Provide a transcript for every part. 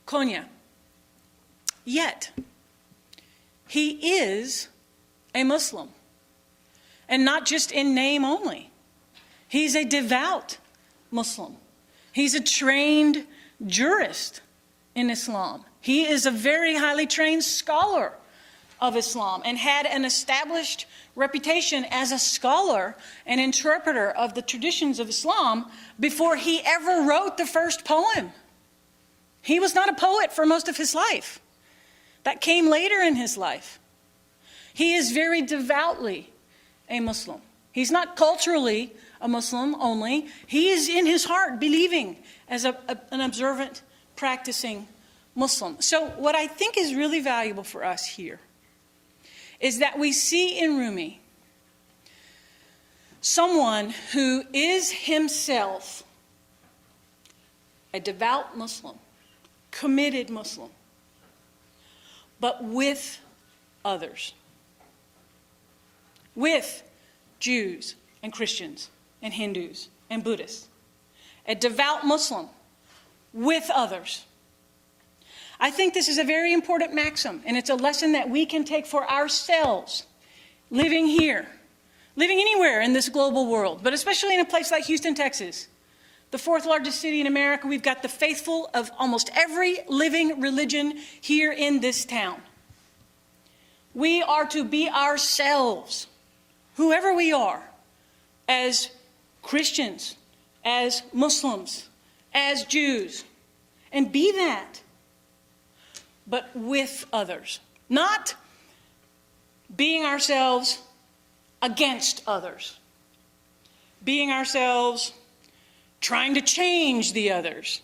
Konya. Yet, he is a Muslim, and not just in name only. He's a devout Muslim. He's a trained jurist in Islam. He is a very highly trained scholar of Islam and had an established reputation as a scholar and interpreter of the traditions of Islam before he ever wrote the first poem. He was not a poet for most of his life. That came later in his life. He is very devoutly a Muslim. He's not culturally a Muslim only. He is in his heart believing as an observant, practicing Muslim. So what I think is really valuable for us here is that we see in Rumi someone who is himself a devout Muslim, committed Muslim, but with others, with Jews and Christians and Hindus and Buddhists, a devout Muslim with others. I think this is a very important maxim, and it's a lesson that we can take for ourselves, living here, living anywhere in this global world, but especially in a place like Houston, Texas, the fourth largest city in America. We've got the faithful of almost every living religion here in this town. We are to be ourselves, whoever we are, as Christians, as Muslims, as Jews, and be that, but with others. Not being ourselves against others. Being ourselves trying to change the others.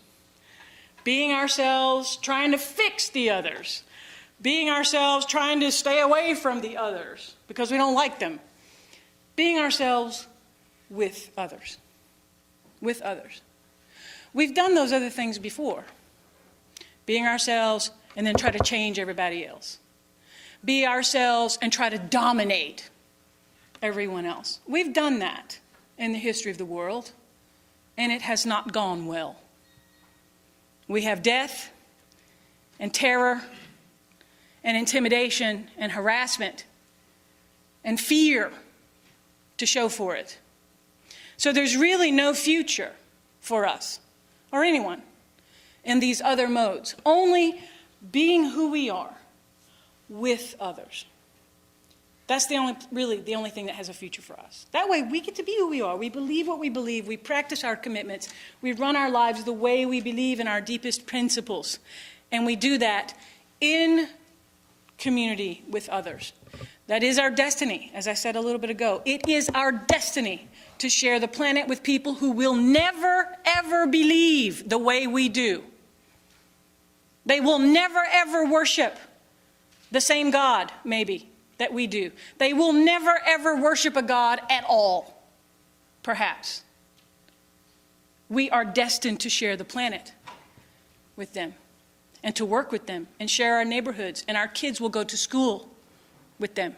Being ourselves trying to fix the others. Being ourselves trying to stay away from the others because we don't like them. Being ourselves with others. With others. We've done those other things before. Being ourselves and then try to change everybody else. Be ourselves and try to dominate everyone else. We've done that in the history of the world, and it has not gone well. We have death and terror and intimidation and harassment and fear to show for it. So there's really no future for us or anyone in these other modes. Only being who we are with others. That's really the only thing that has a future for us. That way we get to be who we are. We believe what we believe. We practice our commitments. We run our lives the way we believe in our deepest principles. And we do that in community with others. That is our destiny, as I said a little bit ago. It is our destiny to share the planet with people who will never, ever believe the way we do. They will never, ever worship the same God, maybe, that we do. They will never, ever worship a God at all, perhaps. We are destined to share the planet with them and to work with them and share our neighborhoods, and our kids will go to school with them.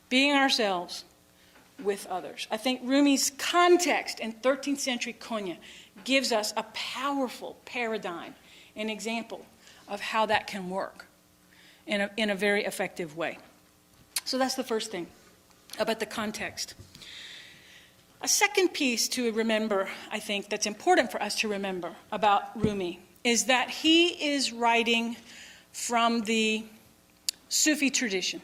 Being ourselves with others. I think Rumi's context in 13th century Konya gives us a powerful paradigm, an example of how that can work in a very effective way. So that's the first thing about the context. A second piece to remember, I think, that's important for us to remember about Rumi is that he is writing from the Sufi tradition.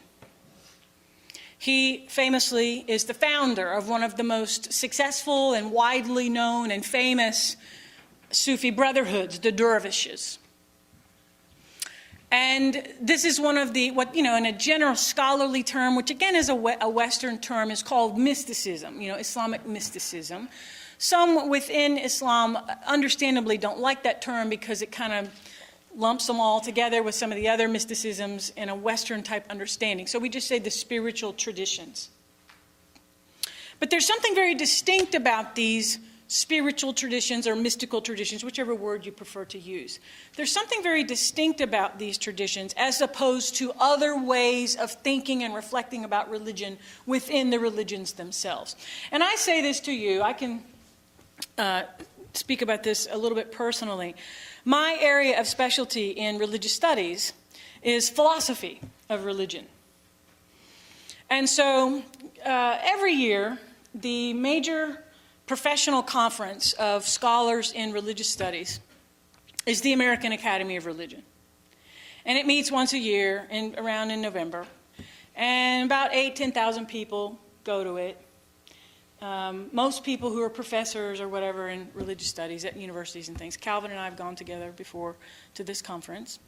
He famously is the founder of one of the most successful and widely known and famous Sufi brotherhoods, the dervishes. And this is one of the, in a general scholarly term, which again is a Western term, is called mysticism, Islamic mysticism. Some within Islam understandably don't like that term because it kind of lumps them all together with some of the other mysticisms in a Western type understanding. So we just say the spiritual traditions. But there's something very distinct about these spiritual traditions or mystical traditions, whichever word you prefer to use. There's something very distinct about these traditions as opposed to other ways of thinking and reflecting about religion within the religions themselves. And I say this to you, I can speak about this a little bit personally. My area of specialty in religious studies is philosophy of religion. And so every year, the major professional conference of scholars in religious studies is the American Academy of Religion. And it meets once a year around in November. And about 10,000 people go to it. Most people who are professors or whatever in religious studies at universities and things. Calvin and I have gone together before to this conference.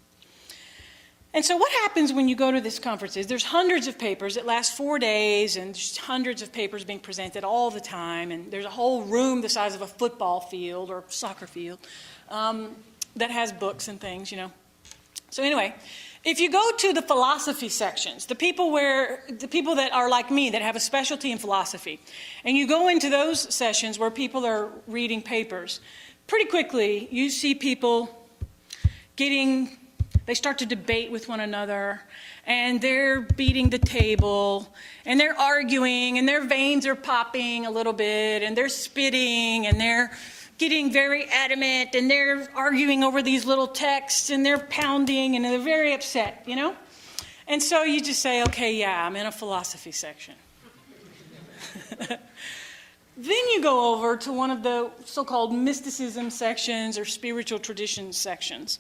And so what happens when you go to this conference is there's hundreds of papers. It lasts 4 days, and there's hundreds of papers being presented all the time. And there's a whole room the size of a football field or soccer field that has books and things, you know. So anyway, if you go to the philosophy sections, the people that are like me, that have a specialty in philosophy, and you go into those sessions where people are reading papers, pretty quickly you see people they start to debate with one another, and they're beating the table, and they're arguing, and their veins are popping a little bit, and they're spitting, and they're getting very adamant, and they're arguing over these little texts, and they're pounding, and they're very upset, you know? And so you just say, okay, yeah, I'm in a philosophy section. Then you go over to one of the so-called mysticism sections or spiritual traditions sections.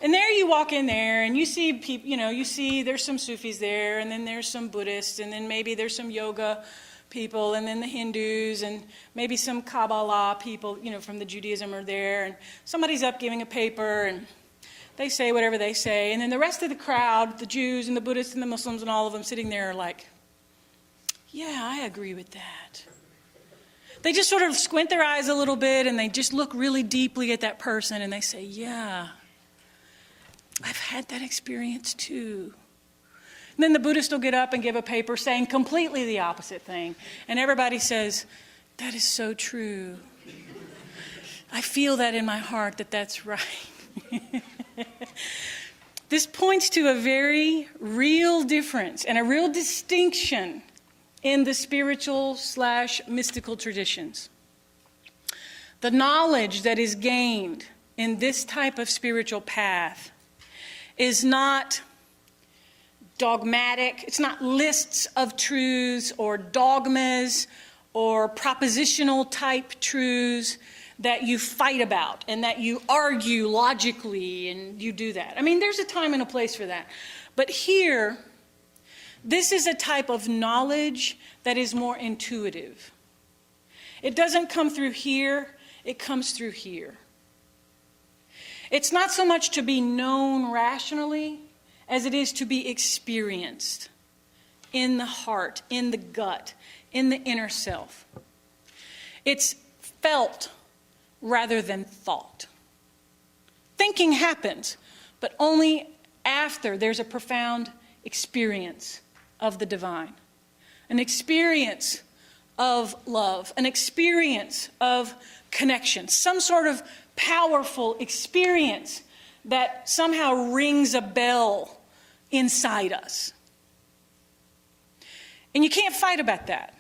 And there you walk in there, and you see people, you know, you see there's some Sufis there, and then there's some Buddhists, and then maybe there's some yoga people, and then the Hindus, and maybe some Kabbalah people, you know, from the Judaism are there, and somebody's up giving a paper, and they say whatever they say, and then the rest of the crowd, the Jews and the Buddhists and the Muslims and all of them sitting there are like, yeah, I agree with that. They just sort of squint their eyes a little bit, and they just look really deeply at that person, and they say, yeah, I've had that experience too. And then the Buddhist will get up and give a paper saying completely the opposite thing. And everybody says, that is so true. I feel that in my heart that that's right. This points to a very real difference and a real distinction in the spiritual/mystical traditions. The knowledge that is gained in this type of spiritual path is not dogmatic. It's not lists of truths or dogmas or propositional type truths that you fight about and that you argue logically, and you do that. I mean, there's a time and a place for that. But here, this is a type of knowledge that is more intuitive. It doesn't come through here, it comes through here. It's not so much to be known rationally as it is to be experienced in the heart, in the gut, in the inner self. It's felt rather than thought. Thinking happens, but only after there's a profound experience of the divine, an experience of love, an experience of connection, some sort of powerful experience that somehow rings a bell inside us. And you can't fight about that,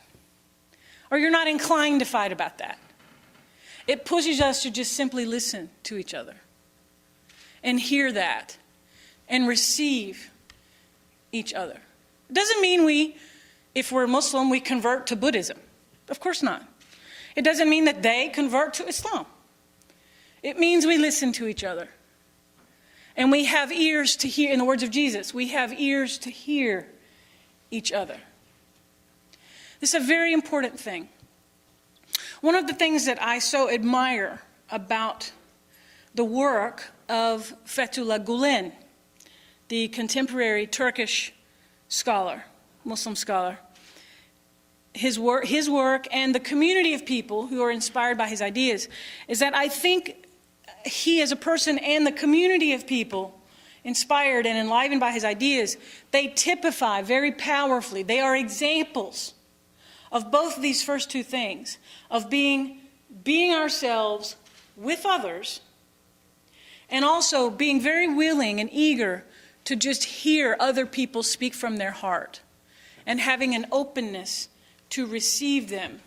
or you're not inclined to fight about that. It pushes us to just simply listen to each other and hear that and receive each other. It doesn't mean if we're Muslim, we convert to Buddhism. Of course not. It doesn't mean that they convert to Islam. It means we listen to each other. And we have ears to hear, in the words of Jesus, we have ears to hear each other. This is a very important thing. One of the things that I so admire about the work of Fethullah Gülen, the contemporary Turkish scholar, Muslim scholar, his work and the community of people who are inspired by his ideas, is that I think he as a person and the community of people inspired and enlivened by his ideas, they typify very powerfully. They are examples of both of these first two things, of being ourselves with others, and also being very willing and eager to just hear other people speak from their heart, and having an openness to receive them